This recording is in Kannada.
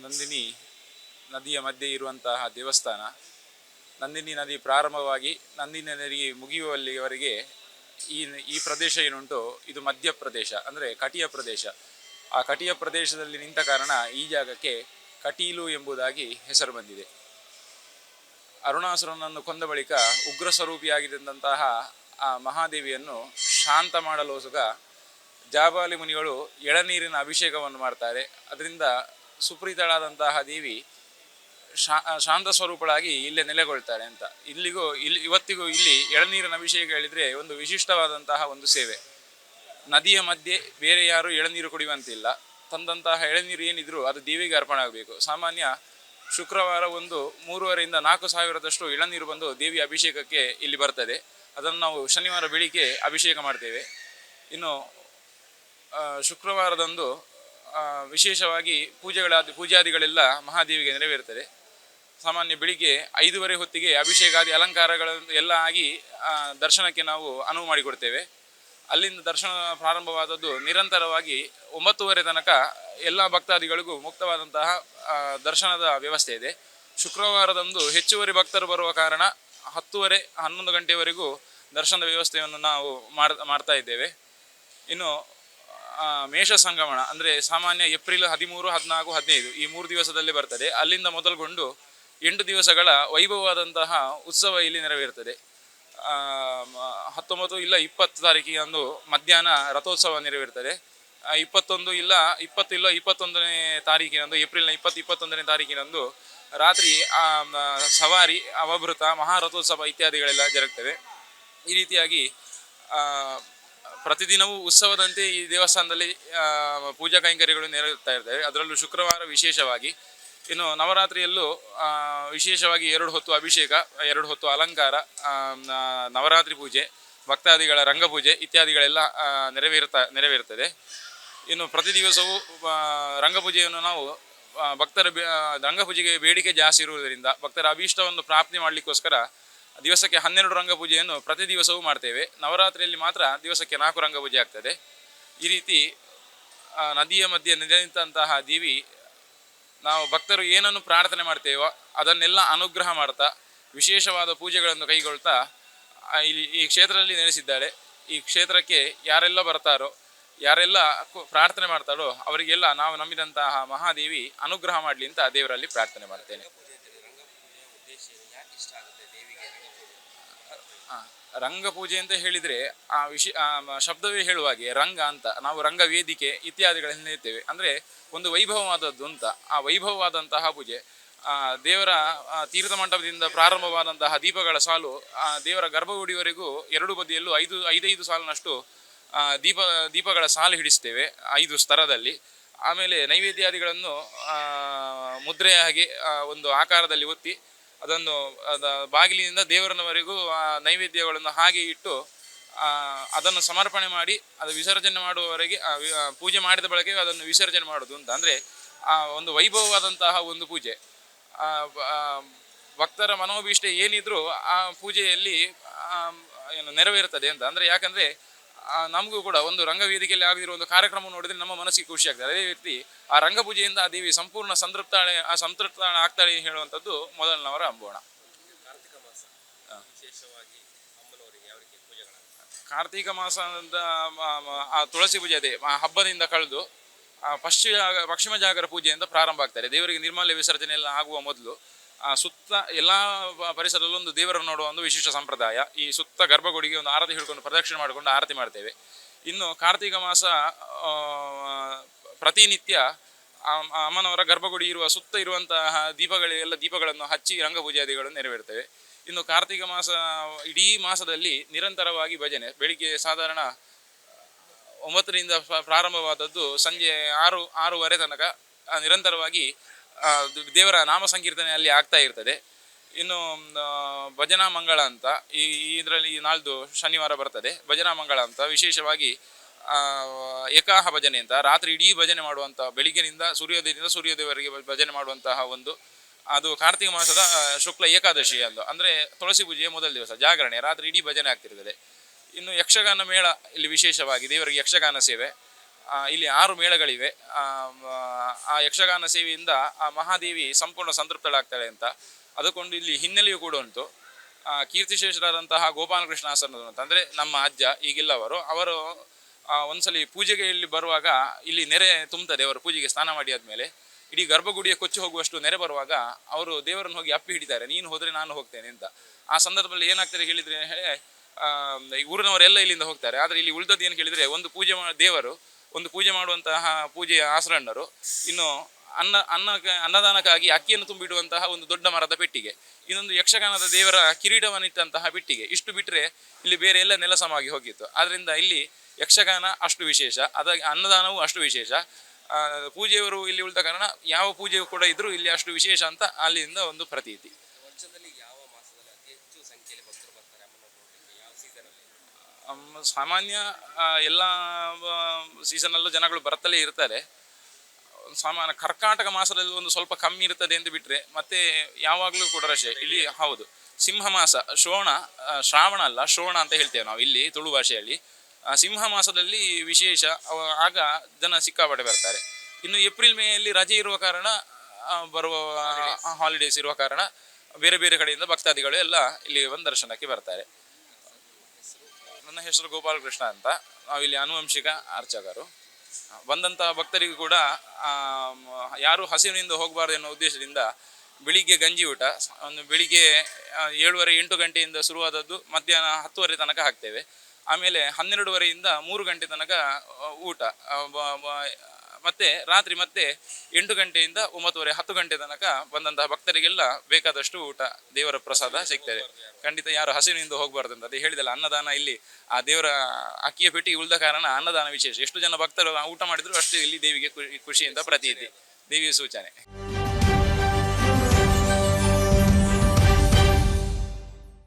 ನಂದಿನಿ ನದಿಯ ಮಧ್ಯೆ ಇರುವಂತಹ ದೇವಸ್ಥಾನ. ನಂದಿನಿ ನದಿ ಪ್ರಾರಂಭವಾಗಿ ನಂದಿನಿ ನದಿ ಮುಗಿಯುವಲ್ಲಿವರೆಗೆ ಈ ಈ ಪ್ರದೇಶ ಏನುಂಟು ಇದು ಮಧ್ಯಪ್ರದೇಶ, ಅಂದರೆ ಕಟಿಯ ಪ್ರದೇಶ. ಆ ಕಟಿಯ ಪ್ರದೇಶದಲ್ಲಿ ನಿಂತ ಕಾರಣ ಈ ಜಾಗಕ್ಕೆ ಕಟೀಲು ಎಂಬುದಾಗಿ ಹೆಸರು ಬಂದಿದೆ. ಅರುಣಾಸುರನನ್ನು ಕೊಂದ ಬಳಿಕ ಉಗ್ರ ಸ್ವರೂಪಿಯಾಗಿದ್ದಂತಹ ಆ ಮಹಾದೇವಿಯನ್ನು ಶಾಂತ ಮಾಡಲೋಸುಗ ಜಾಬಾಲಿ ಮುನಿಗಳು ಎಳನೀರಿನ ಅಭಿಷೇಕವನ್ನು ಮಾಡ್ತಾರೆ. ಅದರಿಂದ ಸುಪ್ರೀತಳಾದಂತಹ ದೇವಿ ಶಾಂತ ಸ್ವರೂಪಳಾಗಿ ಇಲ್ಲೇ ನೆಲೆಗೊಳ್ತಾಳೆ ಅಂತ. ಇವತ್ತಿಗೂ ಇಲ್ಲಿ ಎಳನೀರಿನ ಅಭಿಷೇಕ ಹೇಳಿದರೆ ಒಂದು ವಿಶಿಷ್ಟವಾದಂತಹ ಒಂದು ಸೇವೆ. ನದಿಯ ಮಧ್ಯೆ ಬೇರೆ ಯಾರು ಎಳನೀರು ಕುಡಿಯುವಂತಿಲ್ಲ. ತಂದಂತಹ ಎಳನೀರು ಏನಿದ್ರು ಅದು ದೇವಿಗೆ ಅರ್ಪಣೆ ಆಗಬೇಕು. ಸಾಮಾನ್ಯ ಶುಕ್ರವಾರ ಒಂದು 3,500 - 4,000 ಎಳನೀರು ಬಂದು ದೇವಿಯ ಅಭಿಷೇಕಕ್ಕೆ ಇಲ್ಲಿ ಬರ್ತದೆ. ಅದನ್ನು ನಾವು ಶನಿವಾರ ಬೆಳಿಗ್ಗೆ ಅಭಿಷೇಕ ಮಾಡ್ತೇವೆ. ಇನ್ನು ಶುಕ್ರವಾರದಂದು ವಿಶೇಷವಾಗಿ ಪೂಜಾದಿಗಳೆಲ್ಲ ಮಹಾದೇವಿಗೆ ನೆರವೇರ್ತದೆ. ಸಾಮಾನ್ಯ ಬೆಳಿಗ್ಗೆ 5:30 ಹೊತ್ತಿಗೆ ಅಭಿಷೇಕಾದಿ ಅಲಂಕಾರಗಳು ಎಲ್ಲ ಆಗಿ ದರ್ಶನಕ್ಕೆ ನಾವು ಅನುವು ಮಾಡಿಕೊಡ್ತೇವೆ. ಅಲ್ಲಿಂದ ದರ್ಶನ ಪ್ರಾರಂಭವಾದದ್ದು ನಿರಂತರವಾಗಿ 9:30 ತನಕ ಎಲ್ಲ ಭಕ್ತಾದಿಗಳಿಗೂ ಮುಕ್ತವಾದಂತಹ ದರ್ಶನದ ವ್ಯವಸ್ಥೆ ಇದೆ. ಶುಕ್ರವಾರದಂದು ಹೆಚ್ಚುವರಿ ಭಕ್ತರು ಬರುವ ಕಾರಣ 10:30 - 11 ಗಂಟೆವರೆಗೂ ದರ್ಶನದ ವ್ಯವಸ್ಥೆಯನ್ನು ನಾವು ಮಾಡ್ತಾ ಇದ್ದೇವೆ. ಇನ್ನು ಮೇಷ ಸಂಗಮನ ಅಂದರೆ ಸಾಮಾನ್ಯ ಏಪ್ರಿಲ್ 13, 14, 15 ಈ 3 ದಿವಸದಲ್ಲಿ ಬರ್ತದೆ. ಅಲ್ಲಿಂದ ಮೊದಲುಗೊಂಡು 8 ದಿವಸಗಳ ವೈಭವವಾದಂತಹ ಉತ್ಸವ ಇಲ್ಲಿ ನೆರವೇರ್ತದೆ. 19 ಇಲ್ಲ 20 ತಾರೀಕಿಗಂದು ಮಧ್ಯಾಹ್ನ ರಥೋತ್ಸವ ನೆರವೇರ್ತದೆ. 20 ಇಲ್ಲ 21ನೇ ತಾರೀಕಿನಂದು, ಏಪ್ರಿಲ್ನ 21ನೇ ತಾರೀಕಿನಂದು ರಾತ್ರಿ ಸವಾರಿ, ಅವಭೃತ, ಮಹಾರಥೋತ್ಸವ ಇತ್ಯಾದಿಗಳೆಲ್ಲ ಜರುಗ್ತವೆ. ಈ ರೀತಿಯಾಗಿ ಪ್ರತಿದಿನವೂ ಉತ್ಸವದಂತೆ ಈ ದೇವಸ್ಥಾನದಲ್ಲಿ ಪೂಜಾ ಕೈಂಕರ್ಯಗಳು ನೆರವೇರ್ತಾ ಇರ್ತವೆ. ಅದರಲ್ಲೂ ಶುಕ್ರವಾರ ವಿಶೇಷವಾಗಿ. ಇನ್ನು ನವರಾತ್ರಿಯಲ್ಲೂ ವಿಶೇಷವಾಗಿ 2 ಹೊತ್ತು ಅಭಿಷೇಕ, 2 ಹೊತ್ತು ಅಲಂಕಾರ, ನವರಾತ್ರಿ ಪೂಜೆ, ಭಕ್ತಾದಿಗಳ ರಂಗಪೂಜೆ ಇತ್ಯಾದಿಗಳೆಲ್ಲ ನೆರವೇರ್ತದೆ. ಇನ್ನು ಪ್ರತಿ ದಿವಸವೂ ರಂಗಪೂಜೆಯನ್ನು ನಾವು ರಂಗಪೂಜೆಗೆ ಬೇಡಿಕೆ ಜಾಸ್ತಿ ಇರುವುದರಿಂದ ಭಕ್ತರ ಅಭೀಷ್ಟವನ್ನು ಪ್ರಾಪ್ತಿ ಮಾಡಲಿಕ್ಕೋಸ್ಕರ ದಿವಸಕ್ಕೆ 12 ರಂಗಪೂಜೆಯನ್ನು ಪ್ರತಿ ದಿವಸವೂ ಮಾಡ್ತೇವೆ. ನವರಾತ್ರಿಯಲ್ಲಿ ಮಾತ್ರ ದಿವಸಕ್ಕೆ 4 ರಂಗಪೂಜೆ ಆಗ್ತದೆ. ಈ ರೀತಿ ನದಿಯ ಮಧ್ಯೆ ನಿಂತಹ ದೇವಿ ನಾವು ಭಕ್ತರು ಏನನ್ನು ಪ್ರಾರ್ಥನೆ ಮಾಡ್ತೇವೋ ಅದನ್ನೆಲ್ಲ ಅನುಗ್ರಹ ಮಾಡ್ತಾ ವಿಶೇಷವಾದ ಪೂಜೆಗಳನ್ನು ಕೈಗೊಳ್ತಾ ಈ ಕ್ಷೇತ್ರದಲ್ಲಿ ನೆಲೆಸಿದ್ದಾಳೆ. ಈ ಕ್ಷೇತ್ರಕ್ಕೆ ಯಾರೆಲ್ಲ ಬರ್ತಾರೋ, ಯಾರೆಲ್ಲ ಪ್ರಾರ್ಥನೆ ಮಾಡ್ತಾರೋ ಅವರಿಗೆಲ್ಲ ನಾವು ನಂಬಿದಂತಹ ಮಹಾದೇವಿ ಅನುಗ್ರಹ ಮಾಡಲಿ ಅಂತ ದೇವರಲ್ಲಿ ಪ್ರಾರ್ಥನೆ ಮಾಡ್ತೇನೆ. ರಂಗಪೂಜೆ ಅಂತ ಹೇಳಿದರೆ ಶಬ್ದವೇ ಹೇಳುವಾಗೆ ರಂಗ ಅಂತ, ನಾವು ರಂಗ ವೇದಿಕೆ ಇತ್ಯಾದಿಗಳನ್ನು ಹೇಳ್ತೇವೆ. ಅಂದರೆ ಒಂದು ವೈಭವವಾದದ್ದು ಅಂತ. ಆ ವೈಭವವಾದಂತಹ ಪೂಜೆ ದೇವರ ತೀರ್ಥ ಮಂಟಪದಿಂದ ಪ್ರಾರಂಭವಾದಂತಹ ದೀಪಗಳ ಸಾಲು ದೇವರ ಗರ್ಭಗುಡಿವರೆಗೂ 2 ಬದಿಯಲ್ಲೂ 5 ಸಾಲಿನಷ್ಟು ದೀಪಗಳ ಸಾಲು ಹಿಡಿಸ್ತೇವೆ 5 ಸ್ತರದಲ್ಲಿ. ಆಮೇಲೆ ನೈವೇದ್ಯಾದಿಗಳನ್ನು ಮುದ್ರೆಯ ಹಾಗೆ ಒಂದು ಆಕಾರದಲ್ಲಿ ಒತ್ತಿ ಅದನ್ನು ಬಾಗಿಲಿನಿಂದ ದೇವರನವರೆಗೂ ನೈವೇದ್ಯಗಳನ್ನು ಹಾಗೆ ಇಟ್ಟು ಅದನ್ನು ಸಮರ್ಪಣೆ ಮಾಡಿ ಅದು ವಿಸರ್ಜನೆ ಮಾಡುವವರೆಗೆ ಪೂಜೆ ಮಾಡಿದ ಬಳಕೆ ಅದನ್ನು ವಿಸರ್ಜನೆ ಮಾಡೋದು ಅಂತ. ಅಂದರೆ ಒಂದು ವೈಭವವಾದಂತಹ ಒಂದು ಪೂಜೆ. ಭಕ್ತರ ಮನೋಭೀಷ್ಟ ಏನಿದ್ರು ಆ ಪೂಜೆಯಲ್ಲಿ ನೆರವೇರ್ತದೆ ಅಂತ. ಅಂದರೆ ಯಾಕಂದರೆ ನಮಗೂ ಕೂಡ ಒಂದು ರಂಗವೇದಿಕೆಯಲ್ಲಿ ಆಗದಿರೋ ಒಂದು ಕಾರ್ಯಕ್ರಮ ನೋಡಿದರೆ ನಮ್ಮ ಮನಸ್ಸಿಗೆ ಖುಷಿ ಆಗ್ತದೆ. ಅದೇ ರೀತಿ ಆ ರಂಗಪೂಜೆಯಿಂದ ಆ ದೇವಿ ಸಂಪೂರ್ಣ ಸಂತೃಪ್ತ ಆಗ್ತಾಳೆ ಹೇಳುವಂಥದ್ದು ಮೊದಲನವರ ಅಂಬೋಣ. ಕಾರ್ತಿಕ ಮಾಸ ಅಂತ ಆ ತುಳಸಿ ಪೂಜೆ ಅದೇ ಹಬ್ಬದಿಂದ ಕಳೆದು ಪಶ್ಚಿಮ ಜಾಗರ ಪೂಜೆಯಿಂದ ಪ್ರಾರಂಭ ಆಗ್ತಾರೆ. ದೇವರಿಗೆ ನಿರ್ಮಾಲ್ಯ ವಿಸರ್ಜನೆ ಎಲ್ಲ ಆಗುವ ಮೊದಲು ಸುತ್ತ ಎಲ್ಲ ಪರಿಸರದಲ್ಲೂ ಒಂದು ದೇವರನ್ನು ನೋಡುವ ಒಂದು ವಿಶಿಷ್ಟ ಸಂಪ್ರದಾಯ. ಈ ಸುತ್ತ ಗರ್ಭಗುಡಿಗೆ ಒಂದು ಆರತಿ ಹಿಡ್ಕೊಂಡು ಪ್ರದಕ್ಷಿಣೆ ಮಾಡಿಕೊಂಡು ಆರತಿ ಮಾಡ್ತೇವೆ. ಇನ್ನು ಕಾರ್ತಿಕ ಮಾಸ ಪ್ರತಿನಿತ್ಯ ಅಮ್ಮನವರ ಗರ್ಭಗುಡಿ ಇರುವ ಸುತ್ತ ಇರುವಂತಹ ದೀಪಗಳನ್ನು ಹಚ್ಚಿ ರಂಗಪೂಜಾದಿಗಳು ನೆರವೇರ್ತವೆ. ಇನ್ನು ಕಾರ್ತಿಕ ಮಾಸ ಇಡೀ ಮಾಸದಲ್ಲಿ ನಿರಂತರವಾಗಿ ಭಜನೆ. ಬೆಳಿಗ್ಗೆ ಸಾಧಾರಣ 9ರಿಂದ ಪ್ರಾರಂಭವಾದದ್ದು ಸಂಜೆ 6:30 ತನಕ ನಿರಂತರವಾಗಿ ದೇವರ ನಾಮ ಸಂಕೀರ್ತನೆ ಅಲ್ಲಿ ಆಗ್ತಾ ಇರ್ತದೆ. ಇನ್ನು ಭಜನಾ ಮಂಗಳ ಅಂತ ಇದರಲ್ಲಿ ನಾಳ್ದು ಶನಿವಾರ ಬರ್ತದೆ. ಭಜನಾ ಮಂಗಳ ಅಂತ ವಿಶೇಷವಾಗಿ ಏಕಾಹ ಭಜನೆ ಅಂತ ರಾತ್ರಿ ಇಡೀ ಭಜನೆ ಮಾಡುವಂಥ, ಬೆಳಿಗ್ಗೆನಿಂದ ಸೂರ್ಯೋದಯವರೆಗೆ ಭಜನೆ ಮಾಡುವಂತಹ ಒಂದು, ಅದು ಕಾರ್ತಿಕ ಮಾಸದ ಶುಕ್ಲ ಏಕಾದಶಿ ಅಂದು, ಅಂದರೆ ತುಳಸಿ ಪೂಜೆಯ ಮೊದಲ ದಿವಸ ಜಾಗರಣೆ, ರಾತ್ರಿ ಇಡೀ ಭಜನೆ ಆಗ್ತಿರ್ತದೆ. ಇನ್ನು ಯಕ್ಷಗಾನ ಮೇಳ ಇಲ್ಲಿ ವಿಶೇಷವಾಗಿ ದೇವರಿಗೆ ಯಕ್ಷಗಾನ ಸೇವೆ. ಇಲ್ಲಿ 6 ಮೇಳಗಳಿವೆ. ಆ ಯಕ್ಷಗಾನ ಸೇವೆಯಿಂದ ಆ ಮಹಾದೇವಿ ಸಂಪೂರ್ಣ ಸಂತೃಪ್ತಳಾಗ್ತಾಳೆ ಅಂತ ಅದಕ್ಕೊಂದು ಇಲ್ಲಿ ಹಿನ್ನೆಲೆಯೂ ಕೂಡ ಉಂಟು. ಕೀರ್ತಿಶೇಷರಾದಂತಹ ಗೋಪಾಲಕೃಷ್ಣ ಆಸನ ಅಂತ ಅಂದರೆ ನಮ್ಮ ಅಜ್ಜ ಈಗಿಲ್ಲವರು ಅವರು ಒಂದ್ಸಲಿ ಪೂಜೆಗೆ ಇಲ್ಲಿ ಬರುವಾಗ ಇಲ್ಲಿ ನೆರೆ ತುಂಬ್ತದೆ. ಅವರು ಪೂಜೆಗೆ ಸ್ನಾನ ಮಾಡಿ ಆದಮೇಲೆ ಇಡೀ ಗರ್ಭಗುಡಿಯ ಕೊಚ್ಚಿ ಹೋಗುವಷ್ಟು ನೆರೆ ಬರುವಾಗ ಅವರು ದೇವರನ್ನು ಹೋಗಿ ಅಪ್ಪಿ ಹಿಡಿತಾರೆ, ನೀನು ಹೋದರೆ ನಾನು ಹೋಗ್ತೇನೆ ಅಂತ. ಆ ಸಂದರ್ಭದಲ್ಲಿ ಏನಾಗ್ತದೆ ಹೇಳಿದರೆ ಊರಿನವರೆಲ್ಲ ಇಲ್ಲಿಂದ ಹೋಗ್ತಾರೆ. ಆದರೆ ಇಲ್ಲಿ ಉಳಿದದ್ದು ಏನು ಕೇಳಿದರೆ ಒಂದು ದೇವರು ಒಂದು ಪೂಜೆ ಮಾಡುವಂತಹ ಪೂಜೆಯ ಆಸರಣ್ಣರು ಇನ್ನು ಅನ್ನದಾನಕ್ಕಾಗಿ ಅಕ್ಕಿಯನ್ನು ತುಂಬಿಡುವಂತಹ ಒಂದು ದೊಡ್ಡ ಮರದ ಪೆಟ್ಟಿಗೆ, ಇನ್ನೊಂದು ಯಕ್ಷಗಾನದ ದೇವರ ಕಿರೀಟವನ್ನಿಟ್ಟಂತಹ ಪೆಟ್ಟಿಗೆ, ಇಷ್ಟು ಬಿಟ್ಟರೆ ಇಲ್ಲಿ ಬೇರೆ ಎಲ್ಲ ನೆಲಸಮಾಗಿ ಹೋಗಿತ್ತು. ಆದ್ದರಿಂದ ಇಲ್ಲಿ ಯಕ್ಷಗಾನ ಅಷ್ಟು ವಿಶೇಷ, ಅದಾಗಿ ಅನ್ನದಾನವೂ ಅಷ್ಟು ವಿಶೇಷ. ಪೂಜೆಯವರು ಇಲ್ಲಿ ಉಳಿದ ಕಾರಣ ಯಾವ ಪೂಜೆಯೂ ಕೂಡ ಇದ್ರೂ ಇಲ್ಲಿ ಅಷ್ಟು ವಿಶೇಷ ಅಂತ ಅಲ್ಲಿಂದ ಒಂದು ಪ್ರತೀತಿ. ಸಾಮಾನ್ಯ ಎಲ್ಲ ಸೀಸನಲ್ಲೂ ಜನಗಳು ಬರ್ತಲೇ ಇರ್ತಾರೆ. ಸಾಮಾನ್ಯ ಕರ್ಕಾಟಕ ಮಾಸದಲ್ಲಿ ಒಂದು ಸ್ವಲ್ಪ ಕಮ್ಮಿ ಇರ್ತದೆ ಅಂತ ಬಿಟ್ಟರೆ ಮತ್ತೆ ಯಾವಾಗಲೂ ಕೂಡ ರಶ್ ಇಲ್ಲಿ. ಹೌದು, ಸಿಂಹ ಮಾಸ ಶ್ರಾವಣ ಅಲ್ಲ ಶ್ರವಣ ಅಂತ ಹೇಳ್ತೇವೆ ನಾವು ಇಲ್ಲಿ ತುಳು ಭಾಷೆಯಲ್ಲಿ. ಸಿಂಹ ಮಾಸದಲ್ಲಿ ವಿಶೇಷ, ಆಗ ಜನ ಸಿಕ್ಕಾಪಟ್ಟೆ ಬರ್ತಾರೆ. ಇನ್ನು ಏಪ್ರಿಲ್ ಮೇಯಲ್ಲಿ ರಜೆ ಇರುವ ಕಾರಣ ಬರುವ ಹಾಲಿಡೇಸ್ ಇರುವ ಕಾರಣ ಬೇರೆ ಬೇರೆ ಕಡೆಯಿಂದ ಭಕ್ತಾದಿಗಳು ಎಲ್ಲ ಇಲ್ಲಿ ಒಂದು ದರ್ಶನಕ್ಕೆ ಬರ್ತಾರೆ. ನನ್ನ ಹೆಸರು ಗೋಪಾಲಕೃಷ್ಣ ಅಂತ, ನಾವಿಲ್ಲಿ ಆನುವಂಶಿಕ ಅರ್ಚಕರು. ಬಂದಂತಹ ಭಕ್ತರಿಗೂ ಕೂಡ ಯಾರು ಹಸಿವಿನಿಂದ ಹೋಗಬಾರ್ದು ಎನ್ನುವ ಉದ್ದೇಶದಿಂದ ಬೆಳಿಗ್ಗೆ ಗಂಜಿ ಊಟ ಒಂದು ಬೆಳಿಗ್ಗೆ 7:30-8 ಗಂಟೆಯಿಂದ ಶುರುವಾದದ್ದು ಮಧ್ಯಾಹ್ನ 10:00 ತನಕ ಹಾಕ್ತೇವೆ. ಆಮೇಲೆ 12:30ಯಿಂದ 3 ಗಂಟೆ ತನಕ ಊಟ, ಮತ್ತೆ ರಾತ್ರಿ ಮತ್ತೆ 8 ಗಂಟೆಯಿಂದ 9:30 10 ಗಂಟೆ ತನಕ ಬಂದಂತಹ ಭಕ್ತರಿಗೆಲ್ಲ ಬೇಕಾದಷ್ಟು ಊಟ ದೇವರ ಪ್ರಸಾದ ಸಿಗ್ತದೆ. ಖಂಡಿತ ಯಾರು ಹಸಿವಿನಿಂದ ಹೋಗಬಾರ್ದು ಅಂತ ಅದೇ ಹೇಳಿದಲ್ಲ, ಅನ್ನದಾನ ಇಲ್ಲಿ ಆ ದೇವರ ಅಕ್ಕಿಯ ಪೆಟ್ಟಿಗೆ ಉಳಿದ ಕಾರಣ ಅನ್ನದಾನ ವಿಶೇಷ. ಎಷ್ಟು ಜನ ಭಕ್ತರು ಊಟ ಮಾಡಿದ್ರು ಅಷ್ಟು ಇಲ್ಲಿ ದೇವಿಗೆ ಖುಷಿಯಿಂದ ಪ್ರತೀತಿ, ದೇವಿಯ ಸೂಚನೆ.